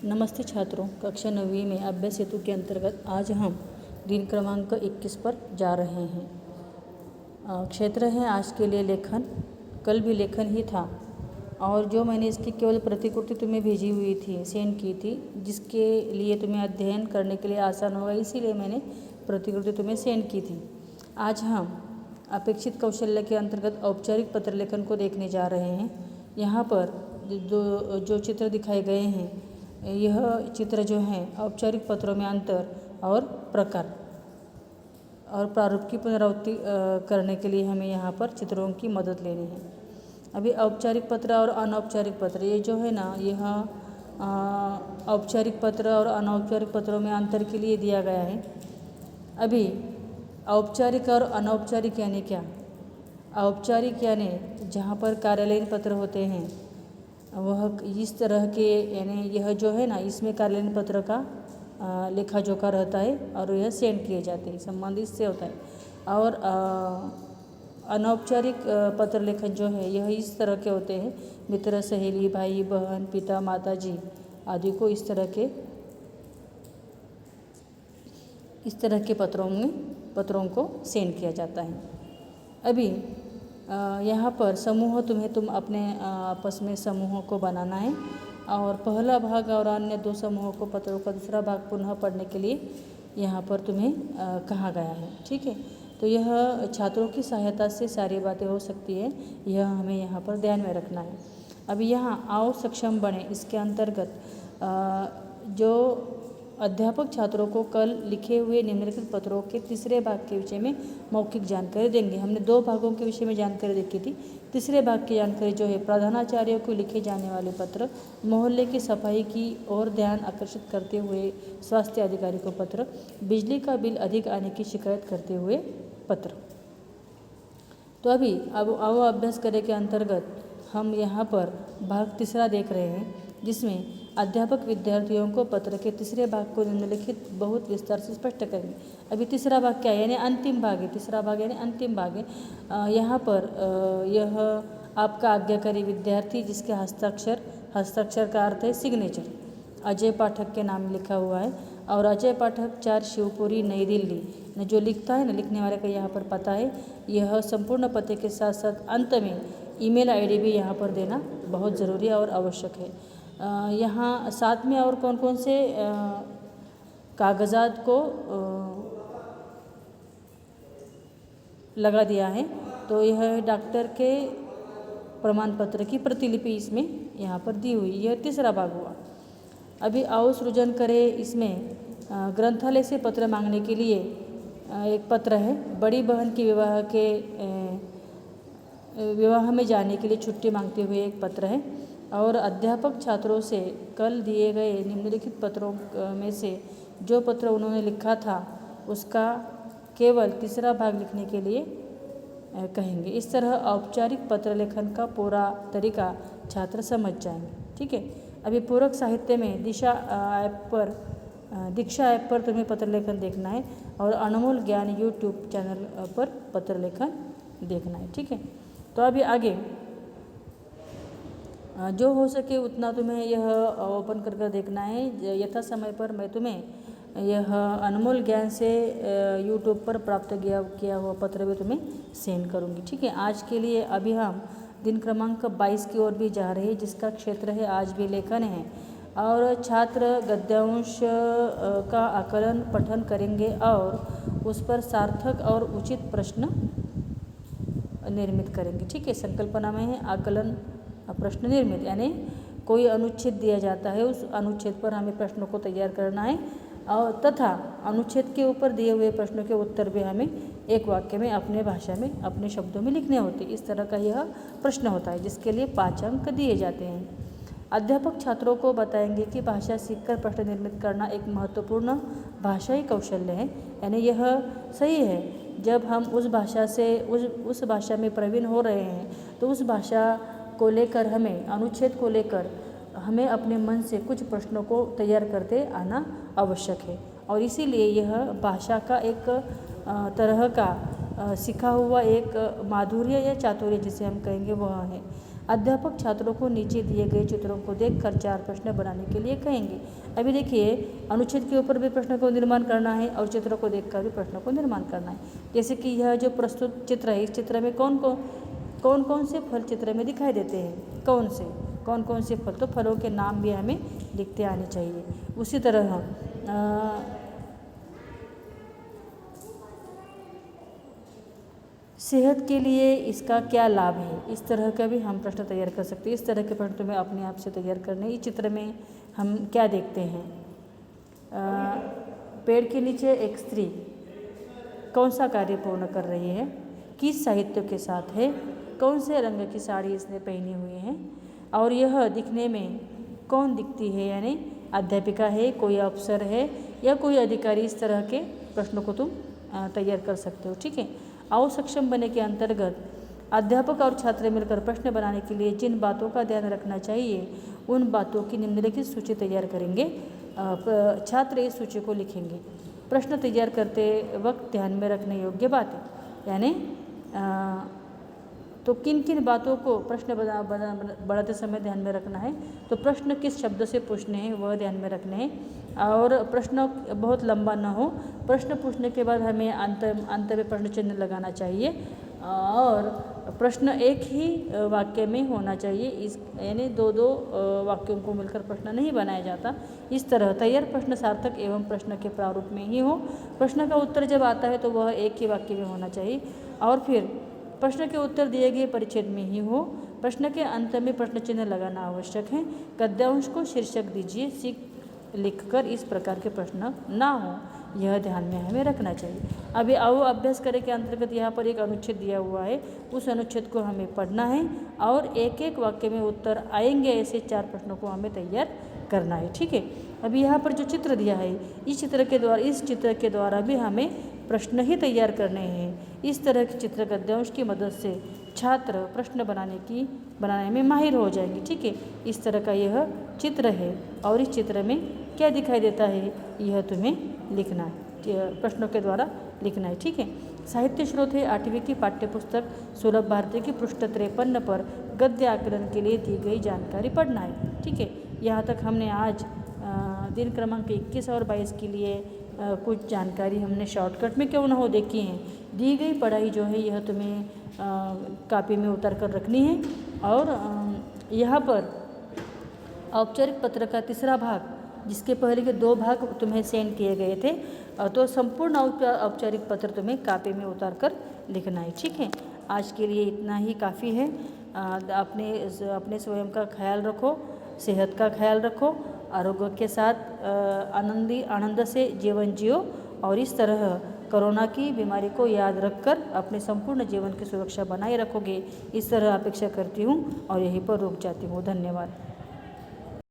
नमस्ते छात्रों, कक्षा 9वीं में अभ्यास हेतु के अंतर्गत आज हम दिन क्रमांक 21 पर जा रहे हैं। क्षेत्र है आज के लिए लेखन। कल भी लेखन ही था और जो मैंने इसकी केवल प्रतिकृति तुम्हें भेजी हुई थी, सेंड की थी, जिसके लिए तुम्हें अध्ययन करने के लिए आसान होगा, इसीलिए मैंने प्रतिकृति तुम्हें सेंड की थी। आज हम अपेक्षित कौशल्य के अंतर्गत औपचारिक पत्र लेखन को देखने जा रहे हैं। यहाँ पर जो चित्र दिखाए गए हैं, यह चित्र जो हैं औपचारिक पत्रों में अंतर और प्रकार और प्रारूप की पुनरावृत्ति करने के लिए हमें यहाँ पर चित्रों की मदद लेनी है। अभी औपचारिक पत्र और अनौपचारिक पत्र, ये जो है ना, यह औपचारिक पत्र और अनौपचारिक पत्रों में अंतर के लिए दिया गया है। अभी औपचारिक और अनौपचारिक यानी क्या? औपचारिक यानी जहाँ पर कार्यालयीन पत्र होते हैं, वह इस तरह के, यानी यह जो है ना, इसमें कार्यालयीन पत्र का लेखा जोखा रहता है और यह सेंड किए जाते हैं, संबंध इससे होता है। और अनौपचारिक पत्र लेखन जो है, यह इस तरह के होते हैं, मित्र, सहेली, भाई बहन, पिता माता जी आदि को इस तरह के पत्रों को सेंड किया जाता है। अभी यहाँ पर समूह तुम अपने आपस में समूहों को बनाना है और पहला भाग और अन्य 2 समूहों को पत्रों का दूसरा भाग पुनः पढ़ने के लिए यहाँ पर तुम्हें कहा गया है। ठीक है, तो यह छात्रों की सहायता से सारी बातें हो सकती है, यह हमें यहाँ पर ध्यान में रखना है। अभी यहाँ आओ सक्षम बने, इसके अंतर्गत जो अध्यापक छात्रों को कल लिखे हुए निम्नलिखित पत्रों के तीसरे भाग के विषय में मौखिक जानकारी देंगे। हमने 2 भागों के विषय में जानकारी देखी थी। तीसरे भाग की जानकारी जो है, प्रधानाचार्यों को लिखे जाने वाले पत्र, मोहल्ले की सफाई की ओर ध्यान आकर्षित करते हुए स्वास्थ्य अधिकारी को पत्र, बिजली का बिल अधिक आने की शिकायत करते हुए पत्र। तो अभी अब आओ अभ्यास करें के अंतर्गत हम यहाँ पर भाग तीसरा देख रहे हैं, जिसमें अध्यापक विद्यार्थियों को पत्र के तीसरे भाग को निम्नलिखित बहुत विस्तार से स्पष्ट करेंगे। अभी तीसरा भाग क्या है, यानी अंतिम भाग है। तीसरा भाग यानी अंतिम भाग है। यहाँ पर यह आपका आज्ञाकारी विद्यार्थी, जिसके हस्ताक्षर का अर्थ है सिग्नेचर, अजय पाठक के नाम लिखा हुआ है और अजय पाठक 4 शिवपुरी नई दिल्ली। जो लिखता है ना, लिखने वाले का यहाँ पर पता है, यह संपूर्ण पते के साथ साथ अंत में ईमेल आईडी भी यहाँ पर देना बहुत ज़रूरी और आवश्यक है। यहाँ साथ में और कौन कौन से कागजात को लगा दिया है, तो यह डॉक्टर के प्रमाण पत्र की प्रतिलिपि इसमें यहाँ पर दी हुई। यह तीसरा भाग हुआ। अभी आओ सृजन करें। इसमें ग्रंथालय से पत्र मांगने के लिए एक पत्र है। बड़ी बहन की विवाह में जाने के लिए छुट्टी मांगते हुए एक पत्र है और अध्यापक छात्रों से कल दिए गए निम्नलिखित पत्रों में से जो पत्र उन्होंने लिखा था, उसका केवल तीसरा भाग लिखने के लिए कहेंगे। इस तरह औपचारिक पत्र लेखन का पूरा तरीका छात्र समझ जाएंगे। ठीक है, अभी पूरक साहित्य में दीक्षा ऐप पर तुम्हें पत्र लेखन देखना है और अनमोल ज्ञान यूट्यूब चैनल पर पत्र लेखन देखना है। ठीक है, तो अभी आगे जो हो सके उतना तुम्हें यह ओपन कर देखना है। यथा समय पर मैं तुम्हें यह अनमोल ज्ञान से यूट्यूब पर प्राप्त किया हुआ पत्र भी तुम्हें सेंड करूँगी। ठीक है, आज के लिए अभी हम दिन क्रमांक 22 की ओर भी जा रहे हैं, जिसका क्षेत्र है आज भी लेखन है और छात्र गद्यांश का आकलन पठन करेंगे और उस पर सार्थक और उचित प्रश्न निर्मित करेंगे। ठीक है, संकल्पना में है आकलन प्रश्न निर्मित, यानी कोई अनुच्छेद दिया जाता है, उस अनुच्छेद पर हमें प्रश्नों को तैयार करना है और तथा अनुच्छेद के ऊपर दिए हुए प्रश्नों के उत्तर भी हमें एक वाक्य में अपने भाषा में अपने शब्दों में लिखने होते हैं। इस तरह का यह प्रश्न होता है, जिसके लिए 5 अंक दिए जाते हैं। अध्यापक छात्रों को बताएंगे कि भाषा सीखकर प्रश्न निर्मित करना एक महत्वपूर्ण भाषाई कौशल्य है, यानी यह सही है। जब हम उस भाषा में प्रवीण हो रहे हैं, तो उस भाषा को लेकर हमें, अनुच्छेद को लेकर हमें अपने मन से कुछ प्रश्नों को तैयार करते आना आवश्यक है और इसीलिए यह भाषा का एक तरह का सीखा हुआ एक माधुर्य या चातुर्य जिसे हम कहेंगे वह है। अध्यापक छात्रों को नीचे दिए गए चित्रों को देखकर 4 प्रश्न बनाने के लिए कहेंगे। अभी देखिए, अनुच्छेद के ऊपर भी प्रश्न को निर्माण करना है और चित्रों को देखकर भी प्रश्न को निर्माण करना है। जैसे कि यह जो प्रस्तुत चित्र है, इस चित्र में कौन कौन से फल चित्र में दिखाई देते हैं, कौन कौन से फल, तो फलों के नाम भी हमें लिखते आने चाहिए। उसी तरह सेहत के लिए इसका क्या लाभ है, इस तरह का भी हम प्रश्न तैयार कर सकते हैं। इस तरह के प्रश्न तुम्हें अपने आप से तैयार करने। इस चित्र में हम क्या देखते हैं, पेड़ के नीचे एक स्त्री कौन सा कार्य पूर्ण कर रही है, किस साहित्य के साथ है, कौन से रंग की साड़ी इसने पहनी हुई है, और यह दिखने में कौन दिखती है, यानी अध्यापिका है, कोई अफसर है या कोई अधिकारी। इस तरह के प्रश्नों को तुम तैयार कर सकते हो। ठीक है। आओ सक्षम बने के अंतर्गत अध्यापक और छात्र मिलकर प्रश्न बनाने के लिए जिन बातों का ध्यान रखना चाहिए, उन बातों की निम्नलिखित सूची तैयार करेंगे। छात्र इस सूची को लिखेंगे। प्रश्न तैयार करते वक्त ध्यान में रखने योग्य बातें, यानी तो किन किन बातों को प्रश्न बढ़ाते समय ध्यान में रखना है, तो प्रश्न किस शब्द से पूछने हैं वह ध्यान में रखने हैं, और प्रश्न बहुत लंबा ना हो। प्रश्न पूछने के बाद हमें अंत में प्रश्न चिन्ह लगाना चाहिए, और प्रश्न एक ही वाक्य में होना चाहिए। इस यानी दो वाक्यों को मिलकर प्रश्न नहीं बनाया जाता। इस तरह तैयार प्रश्न सार्थक एवं प्रश्न के प्रारूप में ही हो। प्रश्न का उत्तर जब आता है तो वह एक ही वाक्य में होना चाहिए, और फिर प्रश्न के उत्तर दिए गए परिच्छेद में ही हो। प्रश्न के अंत में प्रश्न चिन्ह लगाना आवश्यक है। गद्यांश को शीर्षक दीजिए, लिखकर इस प्रकार के प्रश्न ना हो, यह ध्यान में हमें रखना चाहिए। अभी आओ अभ्यास करें के अंतर्गत यहाँ पर एक अनुच्छेद दिया हुआ है, उस अनुच्छेद को हमें पढ़ना है और एक एक वाक्य में उत्तर आएंगे, ऐसे 4 प्रश्नों को हमें तैयार करना है। ठीक है। अभी यहाँ पर जो चित्र दिया है, इस चित्र के द्वारा भी हमें प्रश्न ही तैयार करने हैं। इस तरह के चित्र गद्यांश की मदद से छात्र प्रश्न बनाने में माहिर हो जाएंगे। ठीक है। इस तरह का यह चित्र है, और इस चित्र में क्या दिखाई देता है यह तुम्हें लिखना है, प्रश्नों के द्वारा लिखना है। ठीक है। साहित्य स्रोत है 8वीं की पाठ्यपुस्तक सुलभ भारती की पृष्ठ 53 पर गद्य आकलन के लिए दी गई जानकारी पढ़ना है। ठीक है। यहाँ तक हमने आज दिन क्रमांक 21 और 22 के लिए कुछ जानकारी हमने शॉर्टकट में क्यों ना हो देखी हैं। दी गई पढ़ाई जो है यह तुम्हें कॉपी में उतार कर रखनी है, और यहाँ पर औपचारिक पत्र का तीसरा भाग, जिसके पहले के 2 भाग तुम्हें सेंड किए गए थे, तो संपूर्ण औपचारिक पत्र तुम्हें कॉपी में उतार कर लिखना है। ठीक है। आज के लिए इतना ही काफ़ी है। अपने स्वयं का ख्याल रखो, सेहत का ख्याल रखो, आरोग्य के साथ आनंद से जीवन जियो, और इस तरह कोरोना की बीमारी को याद रखकर अपने संपूर्ण जीवन की सुरक्षा बनाए रखोगे, इस तरह अपेक्षा करती हूँ और यहीं पर रुक जाती हूँ। धन्यवाद।